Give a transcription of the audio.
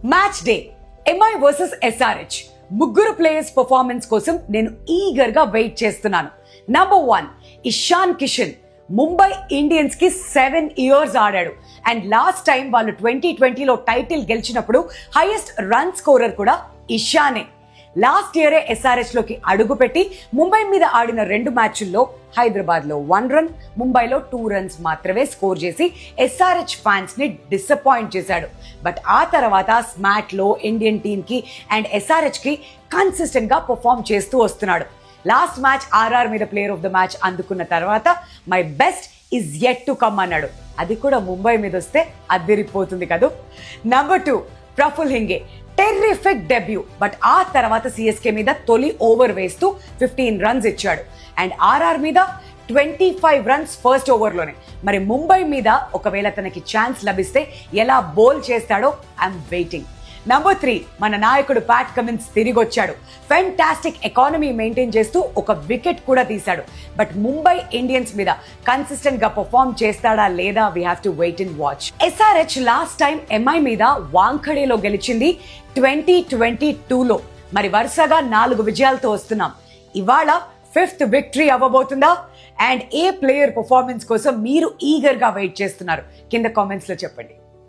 Match day MI versus SRH ముగ్గురు players performance కోసం నేను ఈగర్ గా వెయిట్ చేస్తున్నాను. నంబర్ 1 ఇషాన్ కిషన్ ముంబై ఇండియన్స్ కి 7 years ఆడాడు అండ్ లాస్ట్ టైం వాళ్ళు 2020లో టైటిల్ గెలిచినప్పుడు హైయెస్ట్ రన్ స్కోరర్ కూడా ఇషానే. లాస్ట్ ఇయరే ఎస్ఆర్హెచ్ లోకి అడుగుపెట్టి ముంబై మీద ఆడిన 2 మ్యాచ్ల్లో హైదరాబాద్ లో 1 run, ముంబైలో 2 runs మాత్రమే స్కోర్ చేసి ఎస్ఆర్హెచ్ ఫ్యాన్స్ ని డిసప్పాయింట్ చేశాడు. బట్ ఆ తర్వాత స్మాట్ లో ఇండియన్ టీమ్ కి అండ్ ఎస్ఆర్హెచ్ కి కన్సిస్టెంట్ గా పర్ఫామ్ చేస్తూ వస్తున్నాడు. లాస్ట్ మ్యాచ్ ఆర్ఆర్ మీద ప్లేయర్ ఆఫ్ ద మ్యాచ్ అందుకున్న తర్వాత my best is yet to come అన్నాడు. అది కూడా ముంబై మీద వస్తే అదిరిపోతుంది కదా. Number 2 Praful Hinge terrific debut. But ఆ తర్వాత సిఎస్కే మీద తొలి ఓవర్ వేస్తూ 15 runs ఇచ్చాడు అండ్ ఆర్ఆర్ మీద 25 runs ఫస్ట్ ఓవర్లోనే. మరి ముంబై మీద ఒకవేళ తనకి ఛాన్స్ లభిస్తే ఎలా బౌల్ చేస్తాడో ఐఎమ్ వెయిటింగ్. నంబర్ 3 మన నాయకుడు ప్యాట్ కమిన్స్ తిరిగి వచ్చాడు. ఫెంటాస్టిక్ ఎకానమీ మెయింటైన్ చేస్తూ ఒక వికెట్ కూడా తీశాడు. బట్ ముంబై ఇండియన్స్ మీద కన్సిస్టెంట్ గా పర్ఫామ్ చేస్తాడా లేదా we have to wait and watch. SRH last time MI మీద వాంఖడేలో గెలిచింది 2022లో. మరి వరుసగా 4 విజయాలతో వస్తున్నాం. ఇవాళ 5th విక్టరీ అవ్వబోతుందా? అండ్ ఏ ప్లేయర్ పర్ఫార్మెన్స్ కోసం మీరు ఈగర్ గా వెయిట్ చేస్తున్నారు కింద కామెంట్స్ లో చెప్పండి.